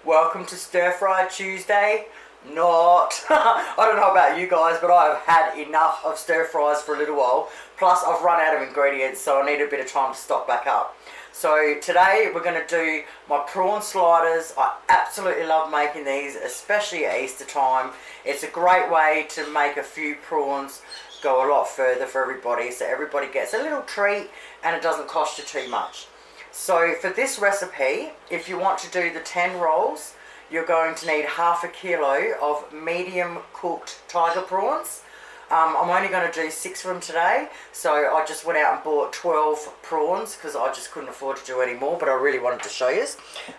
Welcome to Stir Fry Tuesday. Not. I don't know about you guys, but I have had enough of stir fries for a little while. Plus, I've run out of ingredients, so I need a bit of time to stock back up. So today we're going to do my prawn sliders. I absolutely love making these, especially at Easter time. It's a great way to make a few prawns go a lot further for everybody, so everybody gets a little treat and it doesn't cost you too much. So for this recipe, if you want to do the 10 rolls, you're going to need half a kilo of medium cooked tiger prawns. I'm only going to do 6 of them today, so I just went out and bought 12 prawns because I just couldn't afford to do any more, but I really wanted to show you.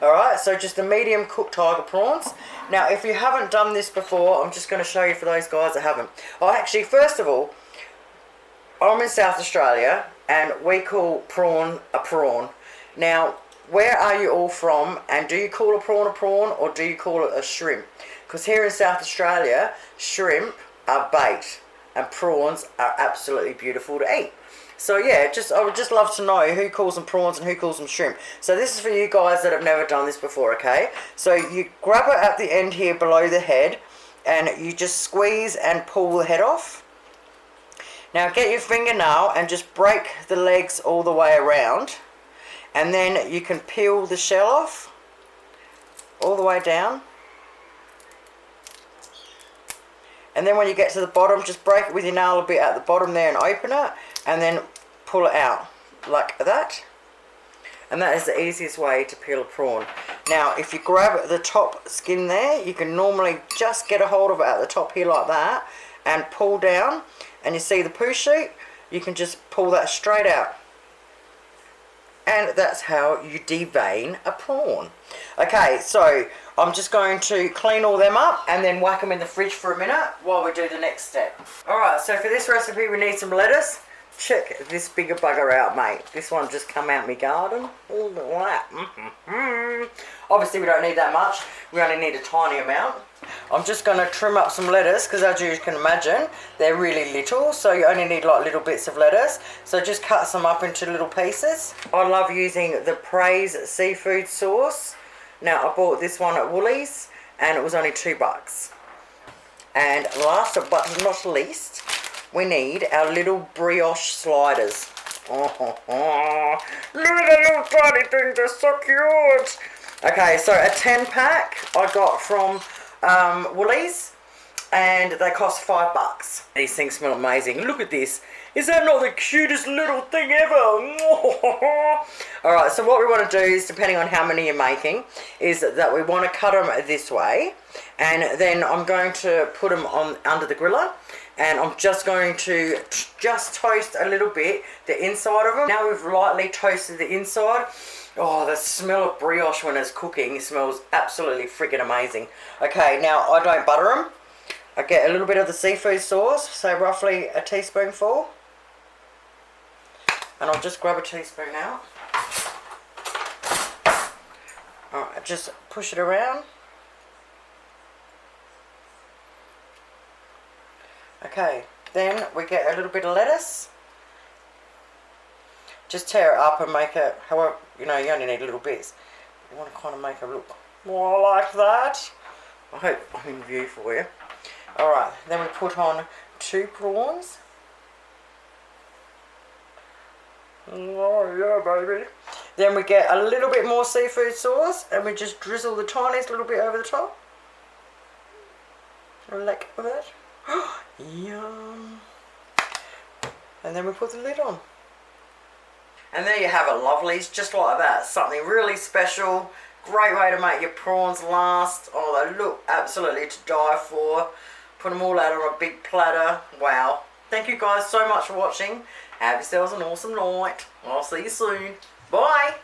Alright, so just the medium cooked tiger prawns. Now if you haven't done this before, I'm just going to show you for those guys that haven't. Oh, actually, first of all, I'm in South Australia and we call prawn a prawn. Now, where are you all from, and do you call a prawn or do you call it a shrimp? Because here in South Australia, shrimp are bait and prawns are absolutely beautiful to eat. So yeah, I would just love to know who calls them prawns and who calls them shrimp. So this is for you guys that have never done this before, okay? So you grab it at the end here below the head and you just squeeze and pull the head off. Now get your fingernail and just break the legs all the way around. And then you can peel the shell off all the way down. And then when you get to the bottom, just break it with your nail a bit at the bottom there and open it. And then pull it out like that. And that is the easiest way to peel a prawn. Now if you grab the top skin there, you can normally just get a hold of it at the top here like that. And pull down. And you see the poo shoot? You can just pull that straight out. And that's how you devein a prawn. Okay, so I'm just going to clean all them up and then whack them in the fridge for a minute while we do the next step. Alright, so for this recipe we need some lettuce. Check this bigger bugger out, mate. This one just come out my garden. Look at that. Obviously we don't need that much. We only need a tiny amount. I'm just going to trim up some lettuce because as you can imagine, they're really little. So you only need like little bits of lettuce. So just cut some up into little pieces. I love using the Praise seafood sauce. Now I bought this one at Woolies and it was only $2. And last but not least, we need our little brioche sliders. Oh, look at the little tiny things, they're so cute. Okay, so a 10 pack I got from Woolies and they cost $5. These things smell amazing. Look at this. Is that not the cutest little thing ever? Alright, so what we want to do is, depending on how many you're making, is that we want to cut them this way. And then I'm going to put them on under the griller. And I'm just going to just toast a little bit the inside of them. Now we've lightly toasted the inside. Oh, the smell of brioche when it's cooking smells absolutely freaking amazing. Okay, now I don't butter them. I get a little bit of the seafood sauce, so roughly a teaspoonful. And I'll just grab a teaspoon out. Alright, just push it around. Okay, then we get a little bit of lettuce. Just tear it up and make it, however, you know, you only need little bits. You want to kind of make it look more like that. I hope I'm in view for you. Alright, then we put on 2 prawns. Oh yeah, baby. Then we get a little bit more seafood sauce and we just drizzle the tiniest little bit over the top. A lick of it. Yum. And then we put the lid on. And there you have it, lovelies, just like that. Something really special. Great way to make your prawns last. Oh, they look absolutely to die for. Put them all out on a big platter. Wow. Thank you guys so much for watching. Have yourselves an awesome night. I'll see you soon. Bye.